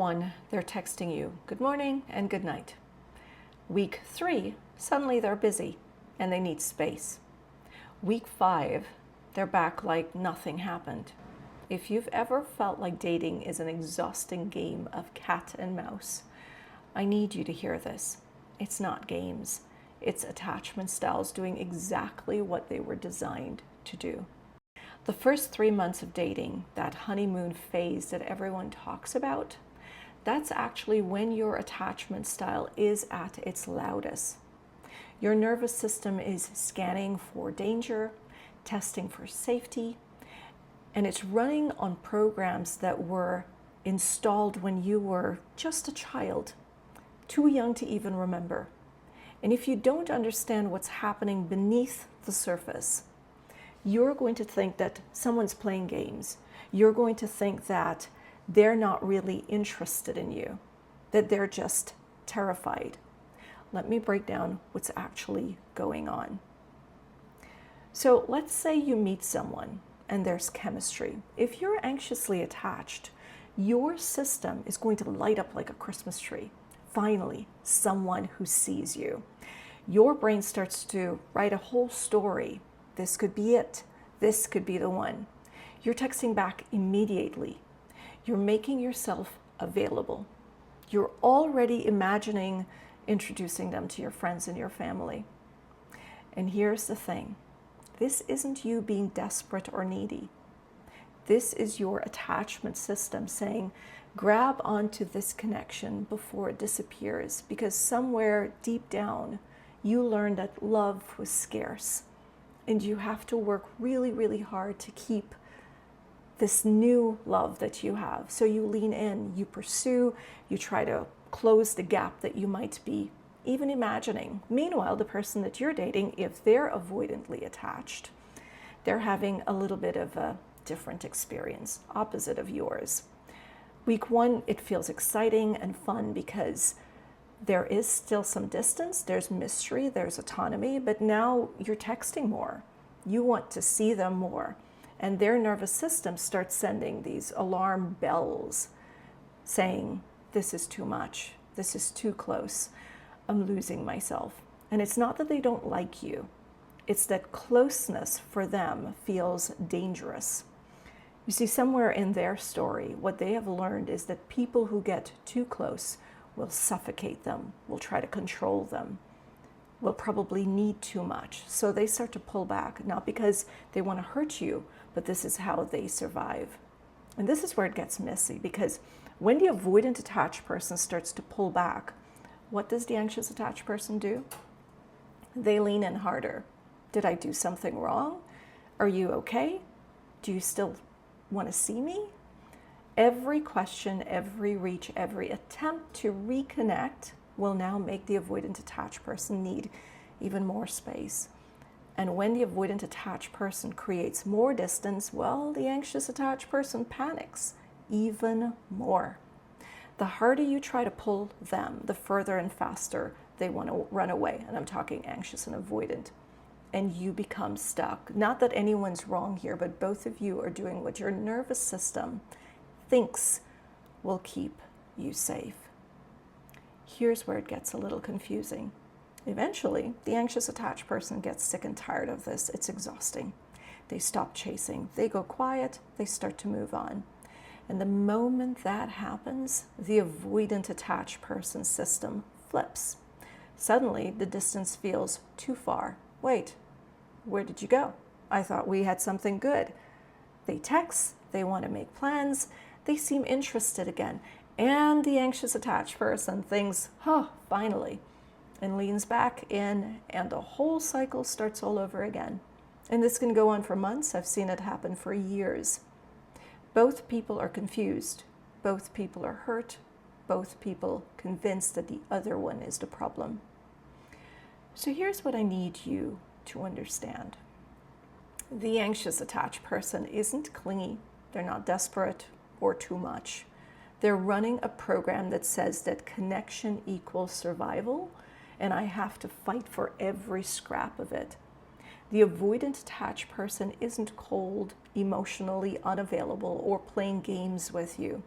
1, they're texting you good morning and good night. Week 3, suddenly they're busy and they need space. Week 5, they're back like nothing happened. If you've ever felt like dating is an exhausting game of cat and mouse, I need you to hear this. It's not games. It's attachment styles doing exactly what they were designed to do. The first 3 months of dating, that honeymoon phase that everyone talks about, that's actually when your attachment style is at its loudest. Your nervous system is scanning for danger, testing for safety, and it's running on programs that were installed when you were just a child, too young to even remember. And if you don't understand what's happening beneath the surface, you're going to think that someone's playing games. You're going to think that they're not really interested in you, that they're just terrified. Let me break down what's actually going on. So let's say you meet someone and there's chemistry. If you're anxiously attached, your system is going to light up like a Christmas tree. Finally, someone who sees you. Your brain starts to write a whole story. This could be it. This could be the one. You're texting back immediately. You're making yourself available. You're already imagining introducing them to your friends and your family. And here's the thing. This isn't you being desperate or needy. This is your attachment system saying, grab onto this connection before it disappears, because somewhere deep down, you learned that love was scarce. And you have to work really, really hard to keep this new love that you have. So you lean in, you pursue, you try to close the gap that you might be even imagining. Meanwhile, the person that you're dating, if they're avoidantly attached, they're having a little bit of a different experience, opposite of yours. Week 1, it feels exciting and fun because there is still some distance, there's mystery, there's autonomy, but now you're texting more. You want to see them more. And their nervous system starts sending these alarm bells saying, this is too much, this is too close, I'm losing myself. And it's not that they don't like you, it's that closeness for them feels dangerous. You see, somewhere in their story, what they have learned is that people who get too close will suffocate them, will try to control them, will probably need too much. So they start to pull back, not because they want to hurt you, but this is how they survive. And this is where it gets messy, because when the avoidant attached person starts to pull back, what does the anxious attached person do? They lean in harder. Did I do something wrong? Are you okay? Do you still want to see me? Every question, every reach, every attempt to reconnect will now make the avoidant attached person need even more space. And when the avoidant attached person creates more distance, well, the anxious attached person panics even more. The harder you try to pull them, the further and faster they want to run away. And I'm talking anxious and avoidant. And you become stuck. Not that anyone's wrong here, but both of you are doing what your nervous system thinks will keep you safe. Here's where it gets a little confusing. Eventually, the anxious attached person gets sick and tired of this. It's exhausting. They stop chasing. They go quiet. They start to move on. And the moment that happens, the avoidant attached person's system flips. Suddenly, the distance feels too far. Wait, where did you go? I thought we had something good. They text. They want to make plans. They seem interested again. And the anxious attached person thinks, finally, and leans back in, and the whole cycle starts all over again. And this can go on for months. I've seen it happen for years. Both people are confused. Both people are hurt. Both people convinced that the other one is the problem. So here's what I need you to understand. The anxious attached person isn't clingy. They're not desperate or too much. They're running a program that says that connection equals survival, and I have to fight for every scrap of it. The avoidant attached person isn't cold, emotionally unavailable, or playing games with you.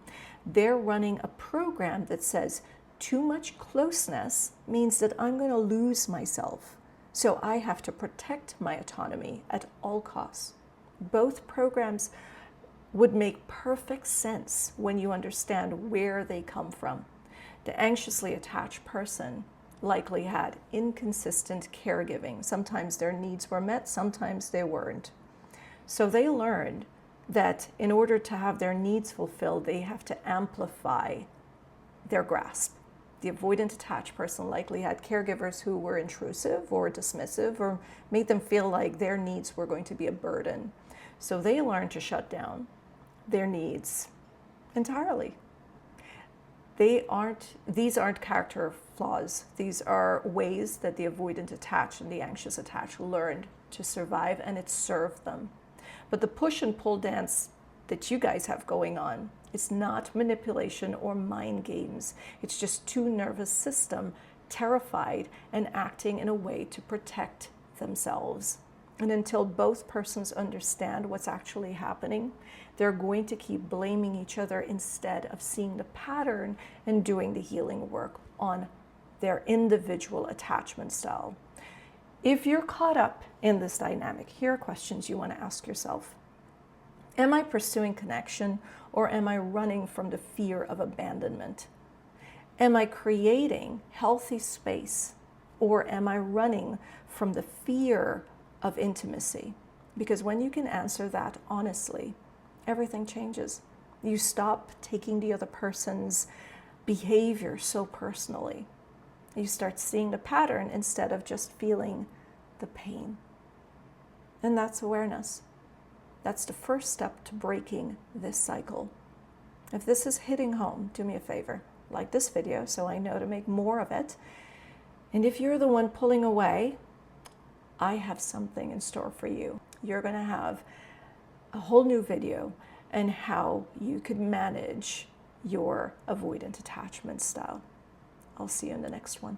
They're running a program that says too much closeness means that I'm going to lose myself. So I have to protect my autonomy at all costs. Both programs would make perfect sense when you understand where they come from. The anxiously attached person likely had inconsistent caregiving. Sometimes their needs were met, sometimes they weren't. So they learned that in order to have their needs fulfilled, they have to amplify their grasp. The avoidant attached person likely had caregivers who were intrusive or dismissive or made them feel like their needs were going to be a burden. So they learned to shut down their needs entirely. These aren't character flaws. These are ways that the avoidant attached and the anxious attached learned to survive, and it served them. But the push and pull dance that you guys have going on, it's not manipulation or mind games. It's just two nervous systems terrified and acting in a way to protect themselves. And until both persons understand what's actually happening, they're going to keep blaming each other instead of seeing the pattern and doing the healing work on their individual attachment style. If you're caught up in this dynamic, here are questions you want to ask yourself. Am I pursuing connection, or am I running from the fear of abandonment? Am I creating healthy space, or am I running from the fear of intimacy? Because when you can answer that honestly, everything changes. You stop taking the other person's behavior so personally. You start seeing the pattern instead of just feeling the pain. And that's awareness. That's the first step to breaking this cycle. If this is hitting home, do me a favor, like this video so I know to make more of it. And if you're the one pulling away, I have something in store for you. You're going to have a whole new video on how you could manage your avoidant attachment style. I'll see you in the next one.